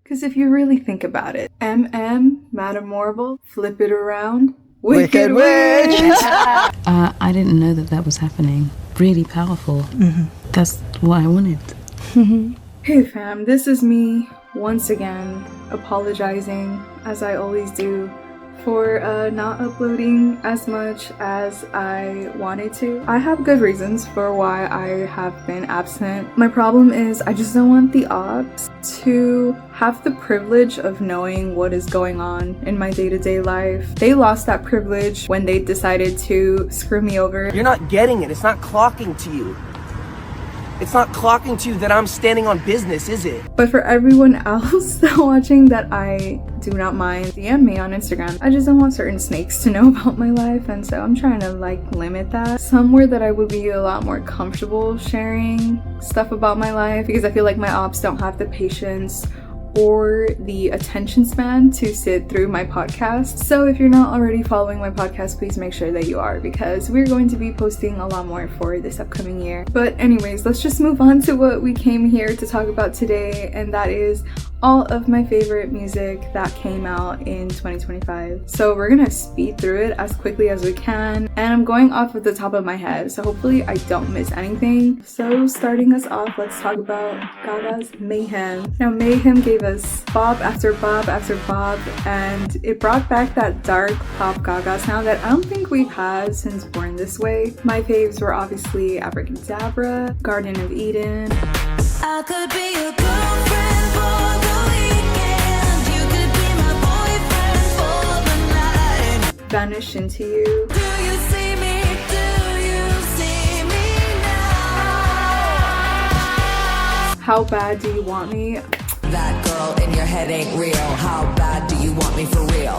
Because if you really think about it, Madame Morrible, flip it around, Wicked Witch! I didn't know that was happening. Really powerful. That's what I wanted. Hey fam, this is me once again apologizing, as I always do, for not uploading as much as I wanted to. I have good reasons for why I have been absent. My problem is I just don't want the ops to have the privilege of knowing what is going on in my day-to-day life. They lost that privilege when they decided to screw me over. You're not getting it. It's not clocking to you. It's not clocking to you that I'm standing on business, is it? But for everyone else watching that I do not mind, DM me on Instagram. I just don't want certain snakes to know about my life, and so I'm trying to limit that. Somewhere that I would be a lot more comfortable sharing stuff about my life, because I feel like my ops don't have the patience or the attention span to sit through my podcast. So if you're not already following my podcast, please make sure that you are, because we're going to be posting a lot more for this upcoming year. But anyways, let's just move on to what we came here to talk about today, and that is all of my favorite music that came out in 2025. So we're gonna speed through it as quickly as we can, and I'm going off of the top of my head, so hopefully I don't miss anything. So starting us off, let's talk about Gaga's Mayhem. Now Mayhem gave us bop after bop after bop, and it brought back that dark pop Gaga sound that I don't think we've had since Born This Way. My faves were obviously Abracadabra, Garden of Eden. I could be your girlfriend for the weekend. You could be my boyfriend for the night. Vanish Into You. Do you see me? Do you see me now? How Bad Do You Want Me? That girl in your head ain't real. How bad do you want me for real?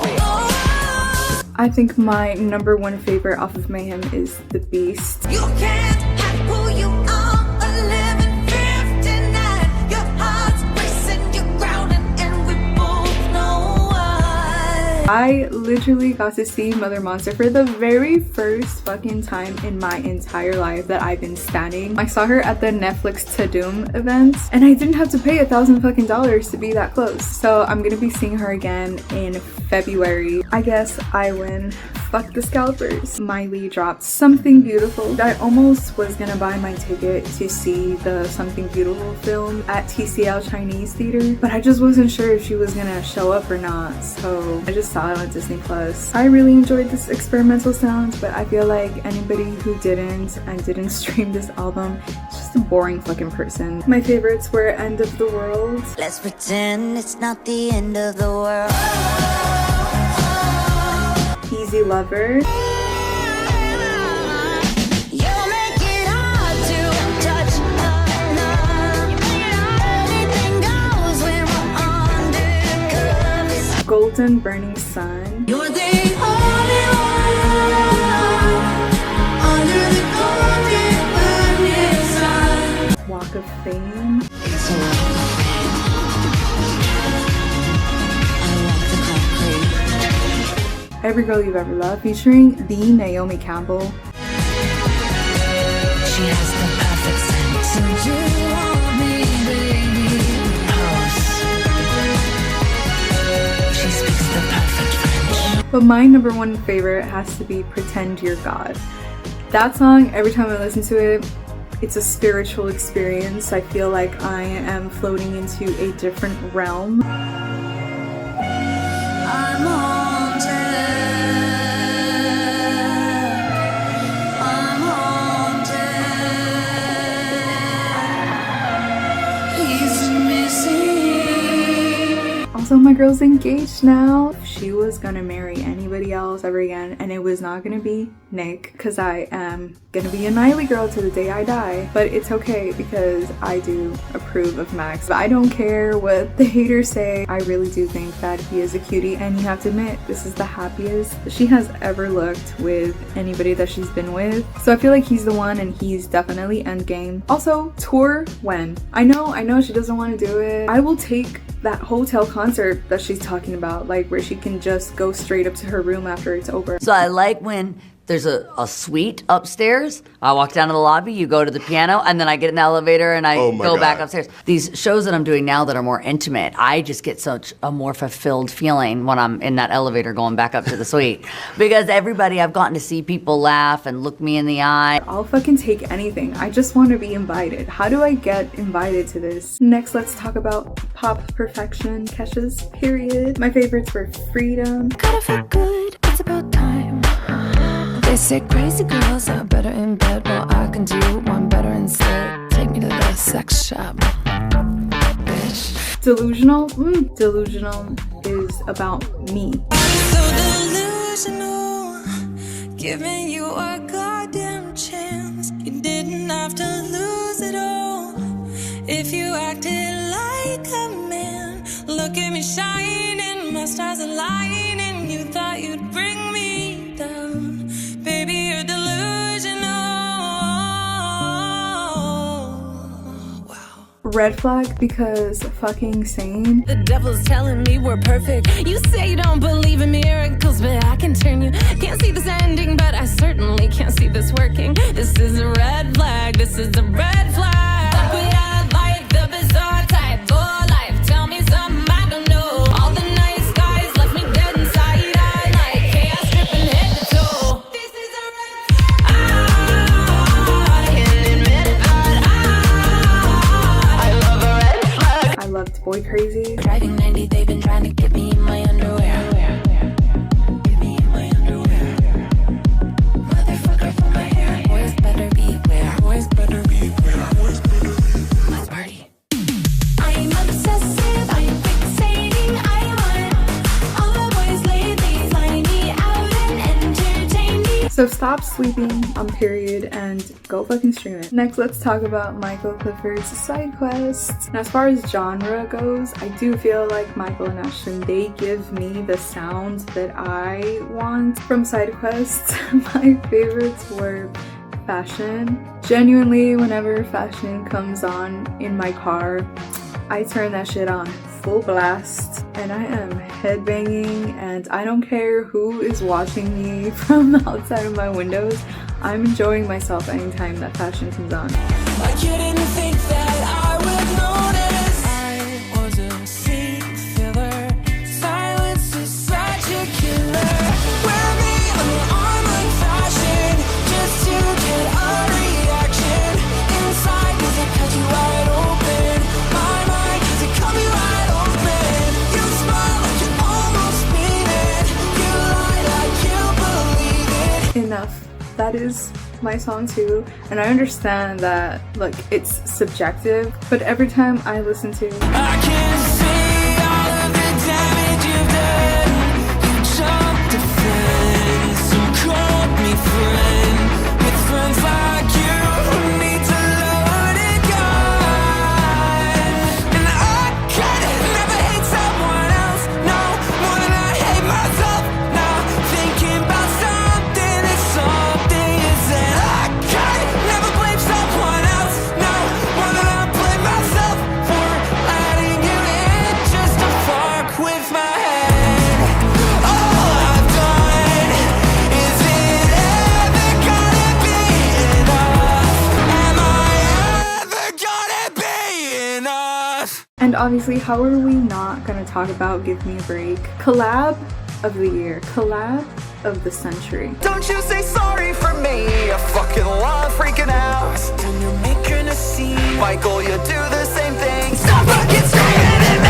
I think my number one favorite off of Mayhem is The Beast. You can't have who you are. 11:59. Your heart's racing, you're grounded, and we both know why. I literally got to see Mother Monster for the very first fucking time in my entire life that I've been standing. I saw her at the Netflix Tudum event, and I didn't have to pay $1,000 to be that close. So I'm gonna be seeing her again in February. I guess I win. Fuck the scalpers. Miley dropped Something Beautiful. I almost was gonna buy my ticket to see the Something Beautiful film at TCL Chinese Theater, but I just wasn't sure if she was gonna show up or not, so I just saw it on Disney Plus. I really enjoyed this experimental sound, but I feel like anybody who didn't stream this album is just a boring fucking person. My favorites were End of the World, Let's pretend it's not the end of the world. Easy Lover, You make it hard to touch anything goes when we're undercuffs. Golden Burning Sun, You're the only one under the golden burning sun. Walk of Fame, It's a walk of fame. I walk the concrete. Every Girl You've Ever Loved featuring the Naomi Campbell, She has the perfect scent. So you want me, baby? She speaks the perfect French. but my number one favorite has to be Pretend You're God. That song, every time I listen to it, it's a spiritual experience. I feel like I am floating into a different realm. I'm haunted. I'm haunted. He's missing. Also, my girl's engaged now. She was gonna marry anybody else ever again, and it was not gonna be Nick, because I am gonna be a Miley girl to the day I die. But it's okay, because I do approve of Max. I don't care what the haters say. I really do think that he is a cutie, and you have to admit, this is the happiest she has ever looked with anybody that she's been with. So I feel like he's the one, and he's definitely endgame. Also, tour when? I know she doesn't want to do it. I will take that hotel concert that she's talking about, like where she can just go straight up to her room after it's over. So I like when There's a suite upstairs. I walk down to the lobby, you go to the piano, and then I get in the elevator and I go back upstairs. These shows that I'm doing now that are more intimate, I just get such a more fulfilled feeling when I'm in that elevator going back up to the suite. Because everybody, I've gotten to see people laugh and look me in the eye. I'll fucking take anything. I just want to be invited. How do I get invited to this? Next, let's talk about pop perfection. Kesha's period. My favorites were Freedom. Gotta feel good, it's about time. They say crazy girls are better in bed. Well, I can do one better instead. Take me to the sex shop, bitch. Delusional? Delusional is about me. So delusional, giving you a goddamn chance. You didn't have to lose it all. If you acted like a man, look at me shining, my stars aligning. You thought you'd bring me down. Baby, you're delusional. Wow. Red flag because fucking sane. The devil's telling me we're perfect. You say you don't believe in miracles, but I can turn you. Can't see this ending, but I certainly can't see this working. This is a red flag. This is a red flag. Thought we had like the bizarre type for life. Tell me something I don't know. All the nice guys left me dead inside. I like chaos dripping head to toe. This is a red flag. I can't admit it, but I love a red flag. I loved Boy Crazy. Driving 90, they've been trying to get me in my underwear. Get me in my underwear. Motherfucker for my hair. Boys better beware. Boys better beware. Boys better beware. Let's party. I'm obsessive, I'm fixating, I want all the boys lately fly me out and entertain me. So stop sleeping on period and go fucking stream it. Next, let's talk about Michael Clifford's side quests. Now, as far as genre goes, I do feel like Michael and Ashton, they give me the sound that I want from side quests. My favorites were Fashion. Genuinely, whenever Fashion comes on in my car, I turn that shit on full blast and I am headbanging, and I don't care who is watching me from outside of my windows. I'm enjoying myself anytime that Fashion comes on. I couldn't think that I would notice. I was a scene filler. Silence is such a killer. Wear me on your arm like fashion, just to get a reaction. Inside, does it cut you wide open? My mind, does it cut me wide open? You smile like you almost mean it. You lie like you believe it. Enough. That is my song too, and I understand that, look, it's subjective, but every time I listen to I can see all of the damage you've done. You jumped the fence, you called me friend. With friends like you who need to load a gun. And I could never hate someone else, no, more than I hate myself. Now thinking about something is something you said. I could never blame someone else, no, more than I blame myself for letting you in just to fuck with my head. All I've done, is it ever gonna be enough? Am I ever gonna be enough? And obviously, how are we not gonna talk about Give Me a Break? Collab of the year, collab of the century. Don't you say sorry for me. I fucking love freaking out. When you're making a scene, Michael, you do the same thing. Stop fucking screaming at me.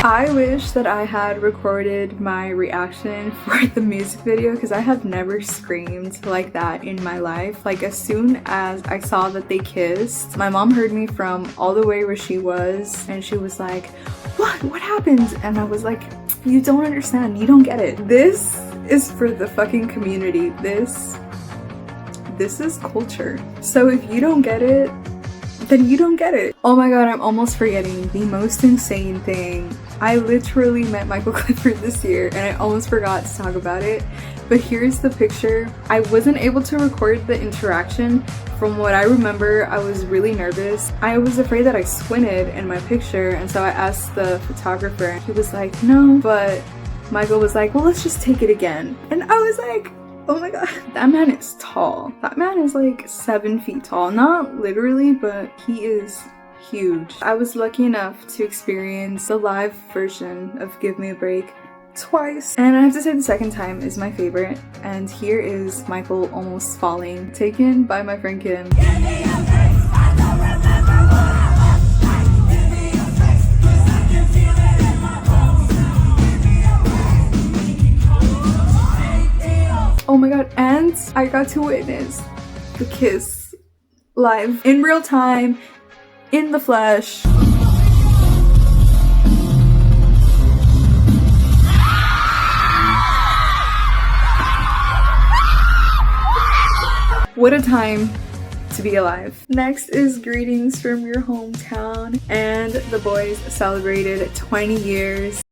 I wish that I had recorded my reaction for the music video, because I have never screamed like that in my life. Like, as soon as I saw that they kissed, my mom heard me from all the way where she was, and she was like, what happened? And I was like, you don't understand, you don't get it. This is for the fucking community. This is culture. So if you don't get it, then you don't get it. Oh my god, I'm almost forgetting the most insane thing. I literally met Michael Clifford this year and I almost forgot to talk about it. But here's the picture. I wasn't able to record the interaction. From what I remember, I was really nervous. I was afraid that I squinted in my picture, and so I asked the photographer. He was like, no, but Michael was like, well, let's just take it again. And I was like, Oh my god, that man is tall. That man is like 7 feet tall. Not literally, but he is huge. I was lucky enough to experience the live version of Give Me a Break twice, and I have to say the second time is my favorite. And here is Michael almost falling, taken by my friend Kim. Oh my god, and I got to witness the kiss live in real time, in the flesh. What a time to be alive. Next is Greetings from Your Hometown, and the boys celebrated 20 years.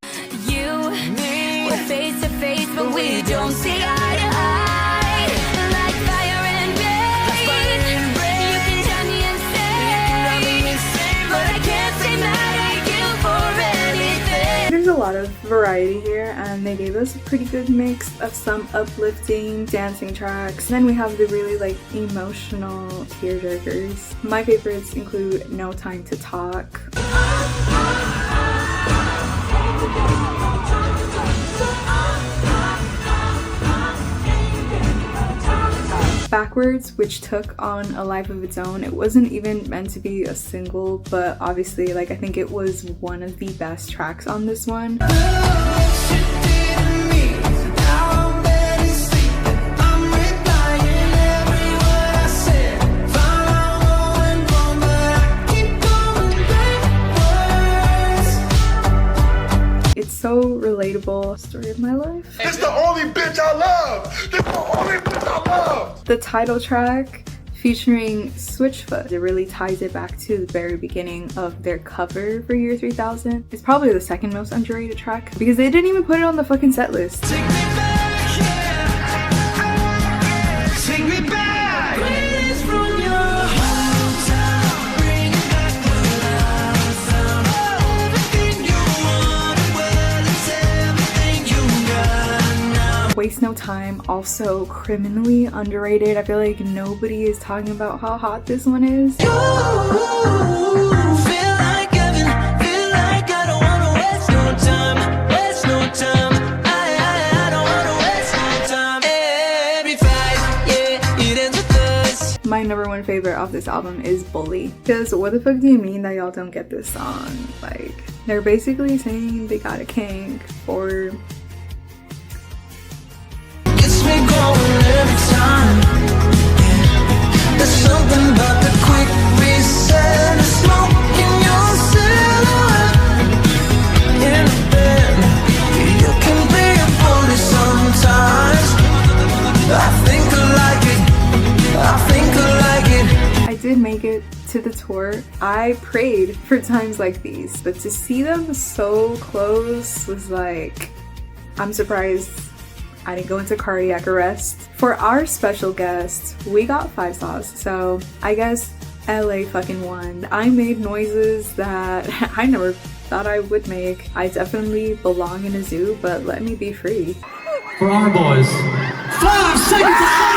You, me, we're face to face, but we don't see eye to eye. Like fire and rain, you can drive me insane, but I can't say mad at you for anything. There's a lot of variety here, and they gave us a pretty good mix of some uplifting dancing tracks. Then we have the really like emotional tearjerkers. My favorites include No Time to Talk, Backwards, which took on a life of its own. It wasn't even meant to be a single, but obviously like I think it was one of the best tracks on this one. It's so relatable. Story of my life. It's the only bitch I love! It's the only bitch I love! The title track featuring Switchfoot, it really ties it back to the very beginning of their cover for Year 3000. It's probably the second most underrated track because they didn't even put it on the fucking set list. Take me back, yeah. Take me back. Greetings from your hometown. Bring it back the loud sound. Everything you wanted, well, it's everything you got now. Waste No Time, also criminally underrated. I feel like nobody is talking about how hot this one is. Ooh, feel like heaven. Feel like I don't wanna waste no time. Waste no time. I don't wanna waste no time. Every fight, yeah, it ends with us. My number one favorite off this album is Bully. Because what the fuck do you mean that y'all don't get this song? Like, they're basically saying they got a kink, or Gets me going every time. There's something about the quick reset, the smoke in your silhouette. In the bed, you can be a bully sometimes. I think I like it. I think I like it. I did make it to the tour. I prayed for times like these, but to see them so close was like, I'm surprised I didn't go into cardiac arrest. For our special guest, we got 5 stars, so I guess LA fucking won. I made noises that I never thought I would make. I definitely belong in a zoo, but let me be free. For our boys. 5 seconds to fight!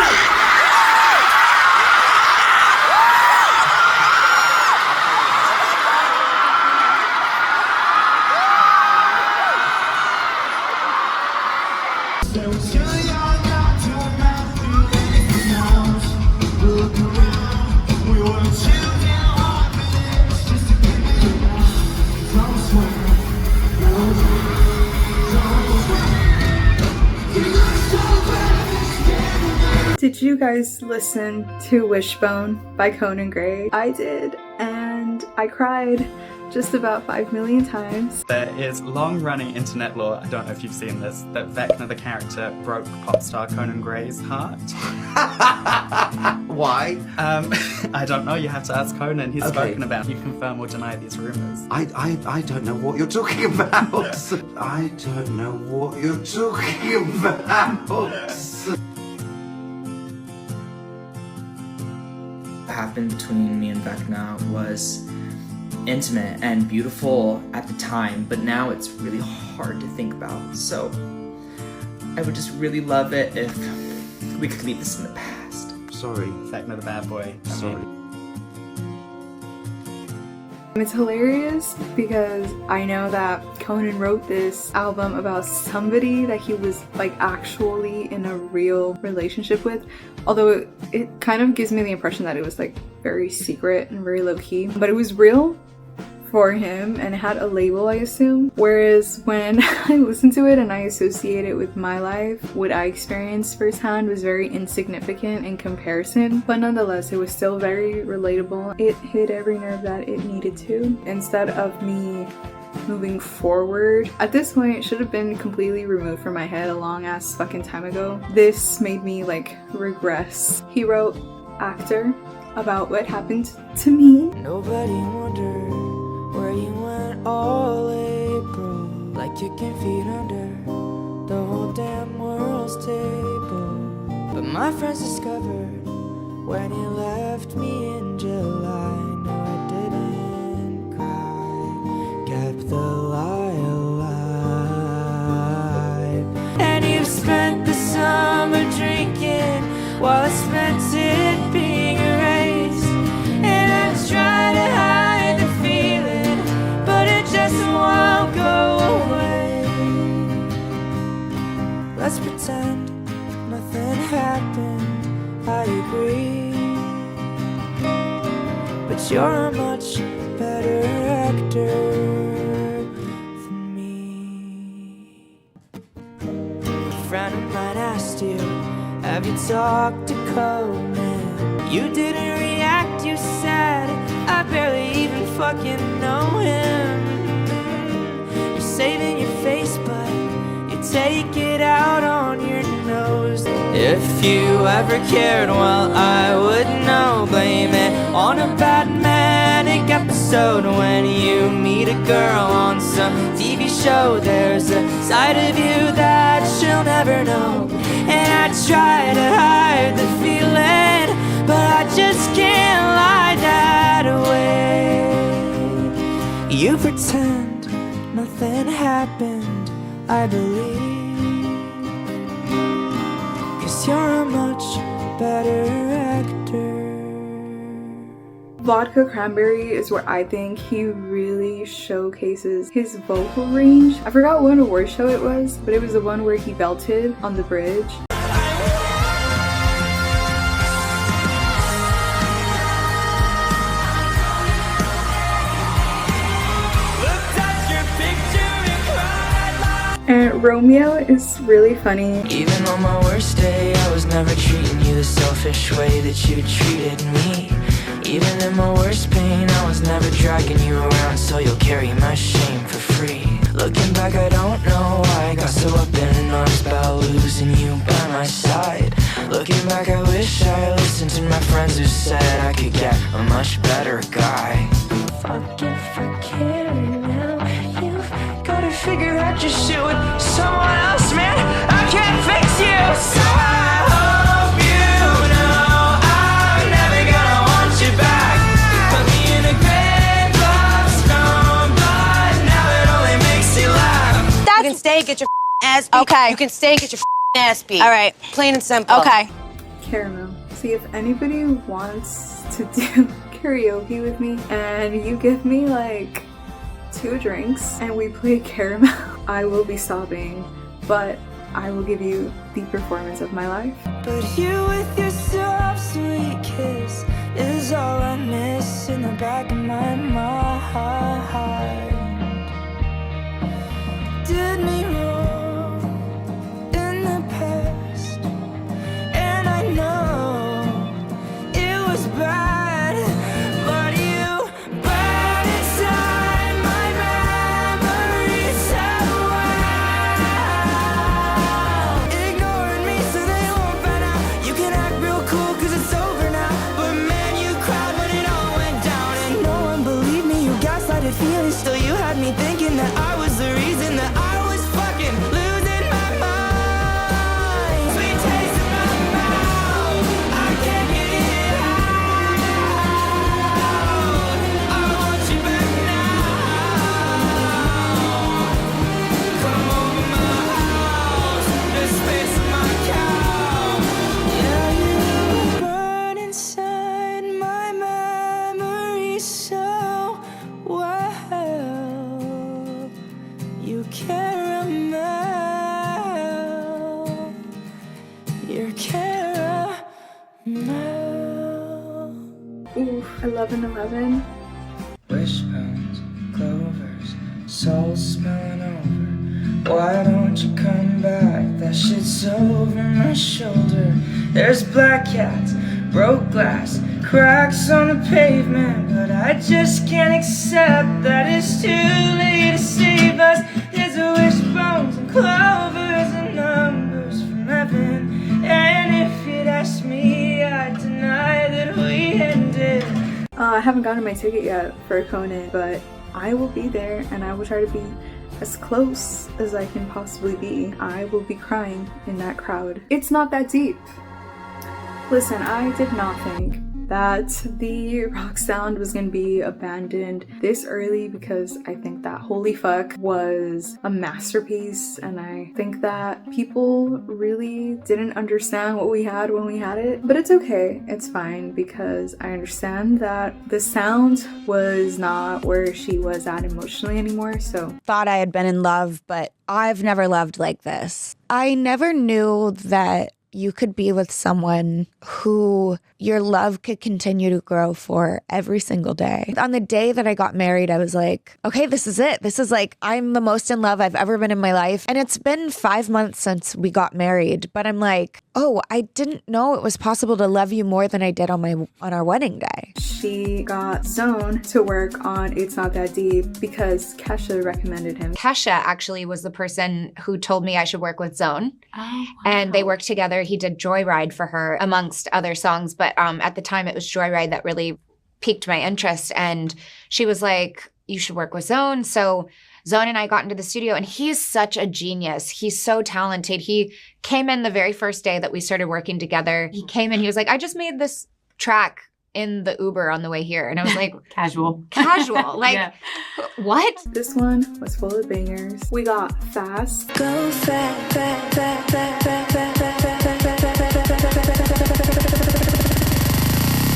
Did you guys listen to Wishbone by Conan Gray? I did, and I cried just about 5 million times. There is long-running internet lore, I don't know if you've seen this, that Vecna the character broke pop star Conan Gray's heart. Why? I don't know, you have to ask Conan, he's Okay. spoken about. You confirm or deny these rumors. I don't know what you're talking about. I don't know what you're talking about. What happened between me and Vecna was intimate and beautiful at the time, but now it's really hard to think about. So I would just really love it if we could leave this in the past. Sorry. Vecna the bad boy. Sorry. It's hilarious because I know that Conan wrote this album about somebody that he was like actually in a real relationship with, although it kind of gives me the impression that it was like very secret and very low-key, but it was real for him and it had a label, I assume. Whereas when I listen to it and I associate it with my life, what I experienced firsthand was very insignificant in comparison, but nonetheless it was still very relatable. It hit every nerve that it needed to. Instead of me moving forward, at this point it should have been completely removed from my head a long ass fucking time ago. This made me like regress. He wrote Actor about what happened to me. Nobody wondered where you went all April, like kicking feet under the whole damn world's table. But my friends discovered when you left me in July. No, I didn't cry, kept the lie alive. And you've spent the summer drinking while I spent it being erased. And I try to hide the feeling, but it just won't go away. Let's pretend nothing happened, I agree. But you're a much better actor than me. A friend of mine asked you, have you talked to Conan? You didn't react, you said, I barely even fucking know him. You're saving your face, but you take it out on your nose. If you ever cared, well, I would know. Blame it on a bad manic episode. When you meet a girl on some TV show, there's a side of you that she'll never know. And I try to hide the feeling, but I just can't lie that away. You pretend nothing happened, I believe, 'cause you're a much better actor. Vodka Cranberry is where I think he really showcases his vocal range. I forgot what award show it was, but it was the one where he belted on the bridge. And Romeo is really funny. Even on my worst day, I was never treating you the selfish way that you treated me. Even in my worst pain, I was never dragging you around, so you'll carry my shame for free. Looking back, I don't know why I got so up in arms about losing you by my side. Looking back, I wish I listened to my friends who said I could get a much better guy. Fucking forget it now. You've gotta figure out your shit with someone else, man. I can't fix you, so I hope you know I'm never gonna want you back. Put me in a grave of stone, but now it only makes you laugh. You can stay and get your ass beat. Okay. You can stay and get your ass beat. All right. Plain and simple. Okay. Caramel. See, if anybody wants to do karaoke with me and you give me like 2 drinks and we play Caramel, I will be sobbing, but I will give you the performance of my life. But you with your soft sweet kiss is all I miss in the back of my mind. Did me wrong in the past, and I know it was bad, but you burned inside my memory so well. Ignoring me so they won't find out. You can act real cool 'cause it's over now, but man, you cried when it all went down, and no one believed me. You gaslighted feelings, still you had me thinking that I was the reason that I was fucked 11/11. Wishbones, clovers, souls smelling over. Why don't you come back? That shit's over my shoulder. There's black cats, broke glass, cracks on the pavement, but I just can't accept that it's too late to save us. There's wishbones and clovers and numbers from heaven, and if you'd ask me, I'd deny that we ended. I haven't gotten my ticket yet for Conan, but I will be there and I will try to be as close as I can possibly be. I will be crying in that crowd. It's not that deep. Listen, I did not think that the rock sound was gonna be abandoned this early, because I think that Holy Fuck was a masterpiece, and I think that people really didn't understand what we had when we had it. But it's okay, it's fine, because I understand that the sound was not where she was at emotionally anymore, so. Thought I had been in love, but I've never loved like this. I never knew that you could be with someone who your love could continue to grow for every single day. On the day that I got married, I was like, okay, this is it. This is like, I'm the most in love I've ever been in my life. And it's been 5 months since we got married, but I'm like, oh, I didn't know it was possible to love you more than I did on our wedding day. She got Zone to work on It's Not That Deep because Kesha recommended him. Kesha actually was the person who told me I should work with Zone. Oh, wow. And they worked together. He did Joyride for her, amongst other songs. But at the time, it was Joyride that really piqued my interest. And she was like, you should work with Zone. So Zone and I got into the studio, and he's such a genius. He's so talented. He came in the very first day that we started working together. He came in, he was like, I just made this track in the Uber on the way here. And I was like, Casual. Like, Yeah. What? This one was full of bangers. We got Fast. Go fast, fast, fast, fast, fast, fast, fast, fast, fast, fast, fast,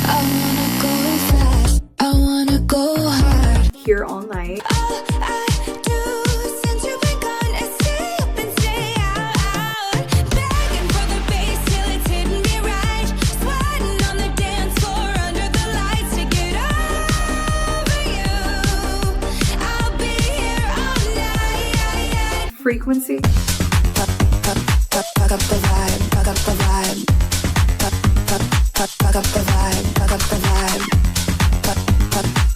I wanna go fast, I wanna go hard. Here All Night. All I do since you've been gone is stay up and stay out. Begging for the bass till it's hitting me right. Sweating on the dance floor under the lights to get over you. I'll be here all night. Frequency. Fuck up the vibe, fuck up the vibe. Fuck up the vibe, fuck up the vibe.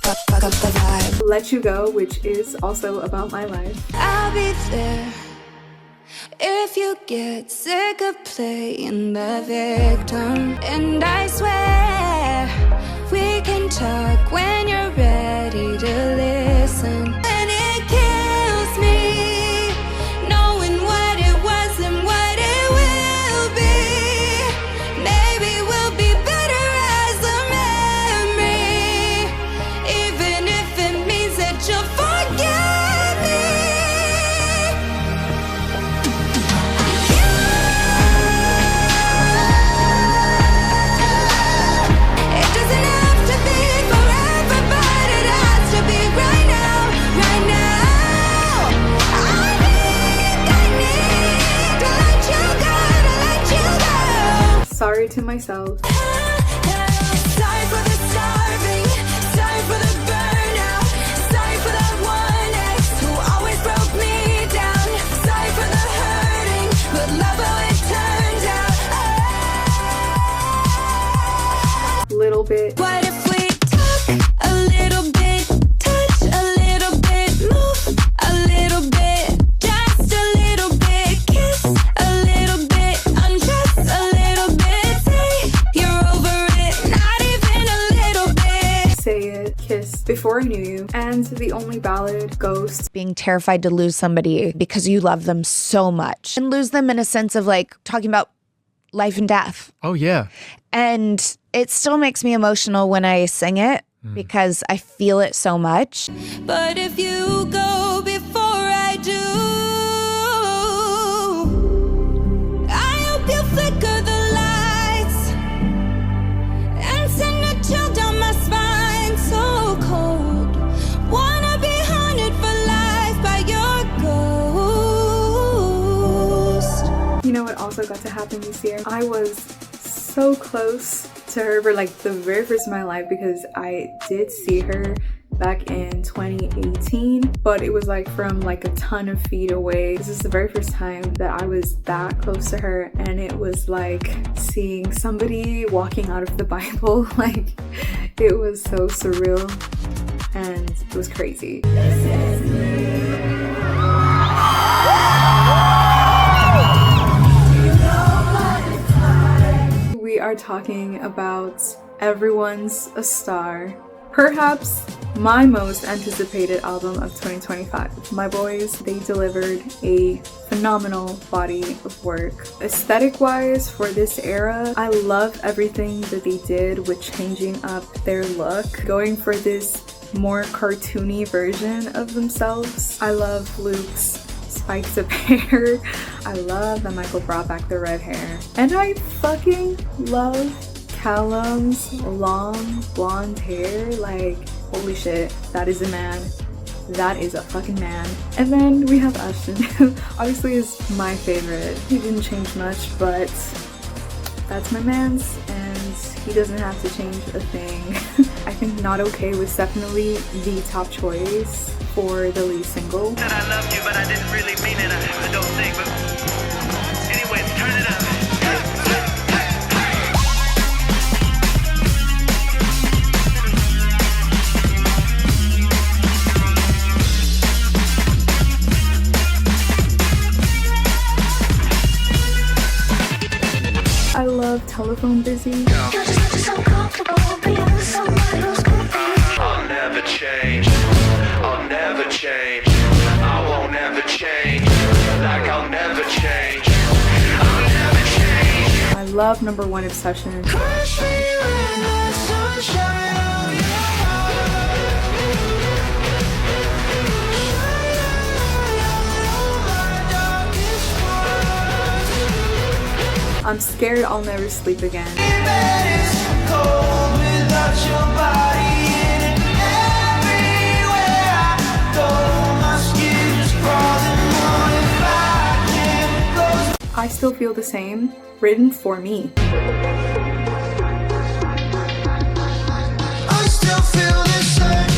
Fuck up the vibe. Let You Go, which is also about my life. I'll be there if you get sick of playing the victim. And I swear we can talk when you're ready to listen. And it kills me knowing what it was and what it will be. Maybe we'll be better as a memory, even if it means that you'll forget me. It doesn't have to be forever, but it has to be right now, right now. I need to let you go, to let you go. Sorry to Myself. Sorry for the starving, sorry for the burnout, sorry for that one ex who always broke me down, sorry for the hurting, but love how it turns out. Little Bit. What if we talk a little bit, touch a little bit, move a little bit, just a little bit, kiss a little bit, undress a little bit, say you're over it, not even a little bit. Say It, Kiss, Before I Knew You, and the only ballad, Ghost. Being terrified to lose somebody because you love them so much, and lose them in a sense of like talking about life and death. Oh, yeah. And it still makes me emotional when I sing it because I feel it so much. But if you go before I do, I hope you flicker the lights and send a chill down my spine, so cold. Wanna be haunted for life by your ghost. You know what also got to happen this year? I was so close to her for like the very first in my life because I did see her back in 2018, but it was like from like a ton of feet away. This is the very first time that I was that close to her, and it was like seeing somebody walking out of the Bible. Like, it was so surreal and it was crazy. We are talking about Everyone's a Star. Perhaps my most anticipated album of 2025. My boys, they delivered a phenomenal body of work. Aesthetic-wise, for this era, I love everything that they did with changing up their look, going for this more cartoony version of themselves. I love Luke's spiked up hair. I love that Michael brought back the red hair. And I fucking love Callum's long blonde hair. Like, holy shit, that is a man. That is a fucking man. And then we have Ashton, who obviously is my favorite. He didn't change much, but that's my man's, and he doesn't have to change a thing. I think Not Okay was definitely the top choice for the lead single. Said I loved you, but I didn't really mean it. I don't think, but anyways, turn it up. I love Telephone Busy. I'll never change. I'll never change. I won't ever change. Like I'll never change. I'll never change. I love Number One Obsession. I'm Scared I'll Never Sleep Again. I Still Feel the Same, written for me. I still feel the same.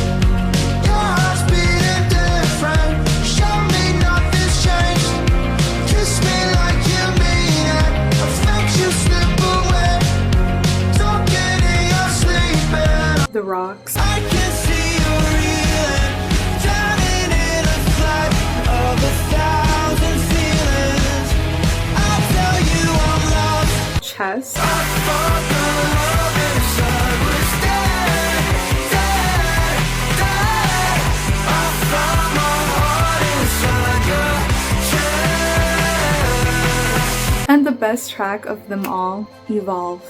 Your heart's beating different. Show me nothing's changed. Kiss me like you mean it. Affection slip away. Don't get in your sleep. The Rocks. I can see you reeling. Drowning in a flood of 1,000 feelings. I'll tell you I'm lost. Chess. And the best track of them all, Evolve.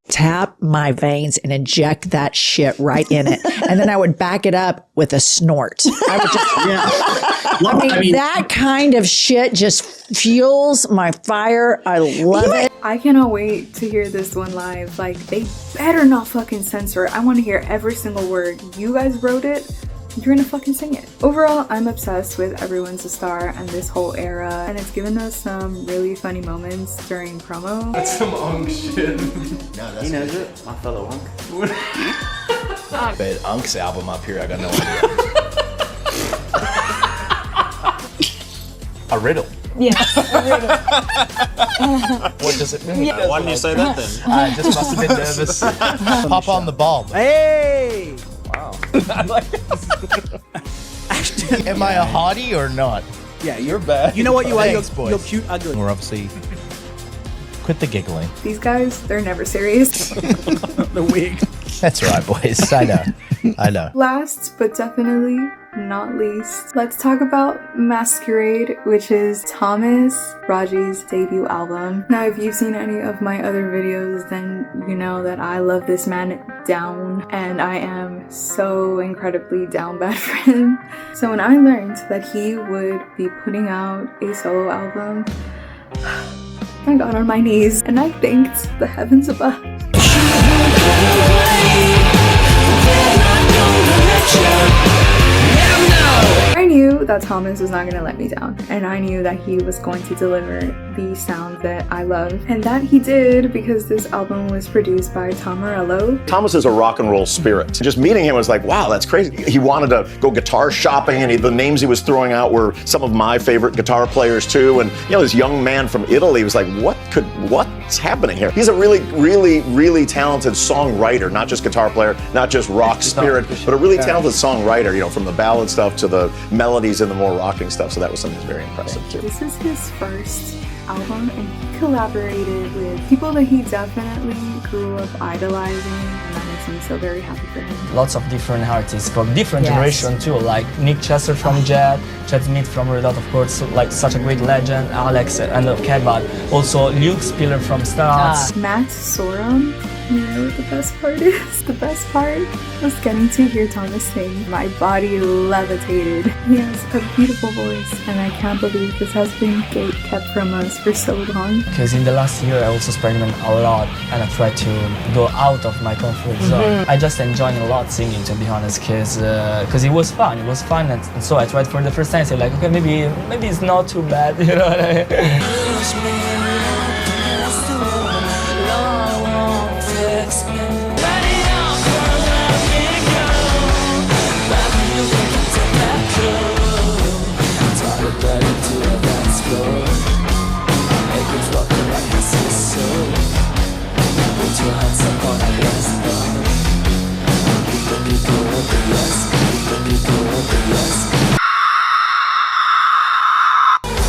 Tap my veins and inject that shit right in it. And then I would back it up with a snort. I would just, I mean, that kind of shit just fuels my fire. I love it. I cannot wait to hear this one live. Like, they better not fucking censor it. I want to hear every single word. You guys wrote it. You're gonna fucking sing it. Overall, I'm obsessed with Everyone's a Star and this whole era, and it's given us some really funny moments during promo. That's some Unk shit. No, that's he knows it. My fellow Unk. But Unk's album up here, I got no idea. A riddle. Yeah. What does it mean? Yeah. Why didn't you say that then? I just must have been nervous. Pop on the ball. Hey! Wow. Am I a hottie or not? Yeah, you're bad. You know what you are? You're cute ugly. We're obviously Quit the giggling. These guys, they're never serious. The wig. That's right, boys. I know. I know. Last but definitely not least, let's talk about Masquerade, which is Thomas Raji's debut album. Now, if you've seen any of my other videos, then you know that I love this man down, and I am so incredibly down bad for him. So when I learned that he would be putting out a solo album, I got on my knees and I thanked the heavens above. I knew that Thomas was not going to let me down, and I knew that he was going to deliver the sound that I love, and that he did, because this album was produced by Tom Morello. Thomas is a rock and roll spirit. Just meeting him was like, wow, that's crazy. He wanted to go guitar shopping, and the names he was throwing out were some of my favorite guitar players too. And you know, this young man from Italy was like, what's happening here? He's a really talented songwriter, not just guitar player, not just rock spirit, but a really talented songwriter, you know, from the ballad stuff to the melodies and the more rocking stuff. So that was something that's very impressive too. This is his first album, and he collaborated with people that he definitely grew up idolizing, and that makes me so very happy for him. Lots of different artists from different generations too, like Nick Chester from Jet, Chad Smith from Red Hot, of course, like such a great legend, Alex and Cat, but also Luke Spiller from Stars. Matt Sorum, you know what the best part is? The best part was getting to hear Thomas sing. My body levitated. He has a beautiful voice, and I can't believe this has been kept from us for so long. Because in the last year I also experimented a lot, and I tried to go out of my comfort zone. I just enjoyed a lot singing, to be honest, because it was fun. It was fun, and so I tried for the first time. So like, okay, maybe it's not too bad, you know what I mean?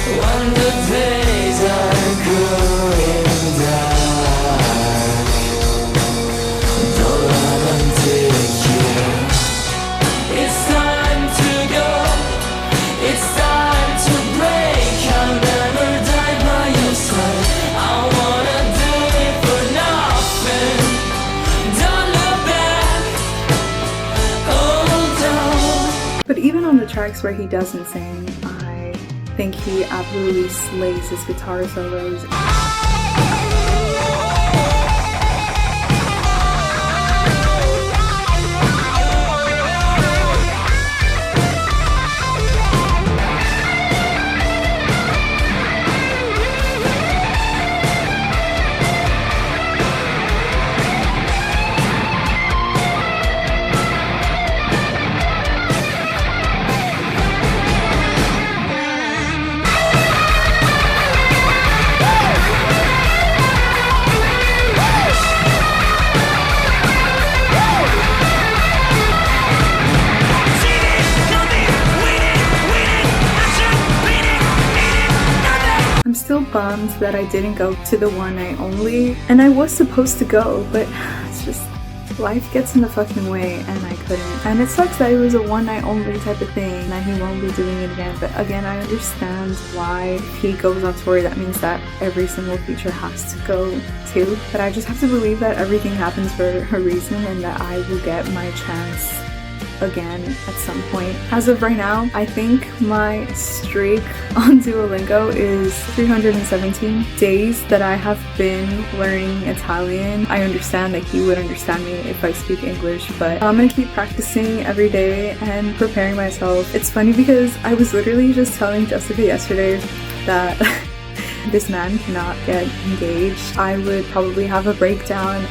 When the days are going dark, don't let them take you. It's time to go, it's time to break. I'll never die by your side. I wanna do it for nothing. Don't look back, hold on. But even on the tracks where he doesn't sing, I think he absolutely slays his guitar solos. I'm still bummed that I didn't go to the one night only, and I was supposed to go, but it's just life gets in the fucking way and I couldn't. And it sucks that it was a one night only type of thing, that he won't be doing it again. But again, I understand why if he goes on tour, that means that every single feature has to go too. But I just have to believe that everything happens for a reason, and that I will get my chance again at some point. As of right now, I think my streak on Duolingo is 317 days that I have been learning Italian. I understand that he would understand me if I speak English, but I'm gonna keep practicing every day and preparing myself. It's funny because I was literally just telling Jessica yesterday that this man cannot get engaged. I would probably have a breakdown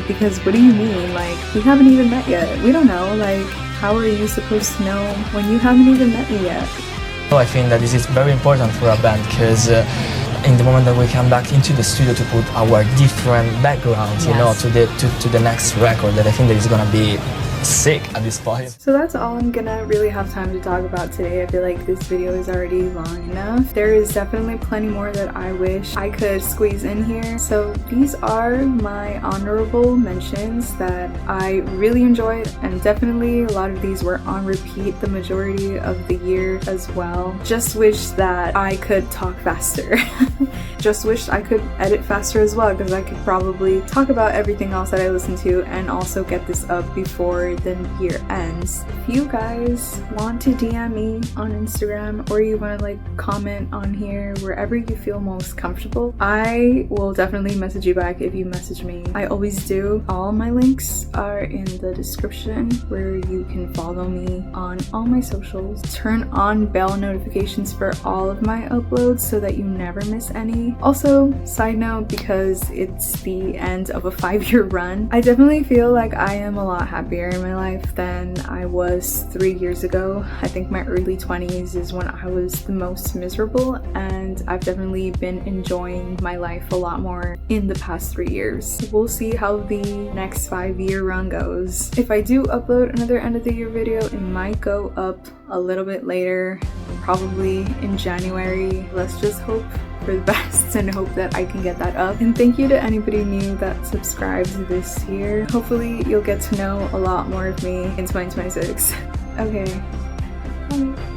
because what do you mean? Like, we haven't even met yet. We don't know. Like, how are you supposed to know when you haven't even met me yet? So I think that this is very important for a band, because in the moment that we come back into the studio to put our different backgrounds, you know, to the next record, that I think that is gonna be sick at this point. So that's all I'm gonna really have time to talk about today. I feel like this video is already long enough. There is definitely plenty more that I wish I could squeeze in here. So these are my honorable mentions that I really enjoyed, and definitely a lot of these were on repeat the majority of the year as well. Just wish that I could talk faster. Just wish I could edit faster as well, because I could probably talk about everything else that I listen to and also get this up before the year ends. If you guys want to DM me on Instagram, or you want to like comment on here, wherever you feel most comfortable, I will definitely message you back if you message me. I always do. All my links are in the description, where you can follow me on all my socials. Turn on bell notifications for all of my uploads so that you never miss any. Also, side note, because it's the end of a 5-year run, I definitely feel like I am a lot happier in my life than I was 3 years ago. I think my early 20s is when I was the most miserable, and I've definitely been enjoying my life a lot more in the past 3 years. We'll see how the next 5-year run goes. If I do upload another end of the year video, it might go up a little bit later, probably in January. Let's just hope for the best and hope that I can get that up. And thank you to anybody new that subscribes this year. Hopefully you'll get to know a lot more of me in 2026. Okay. Bye.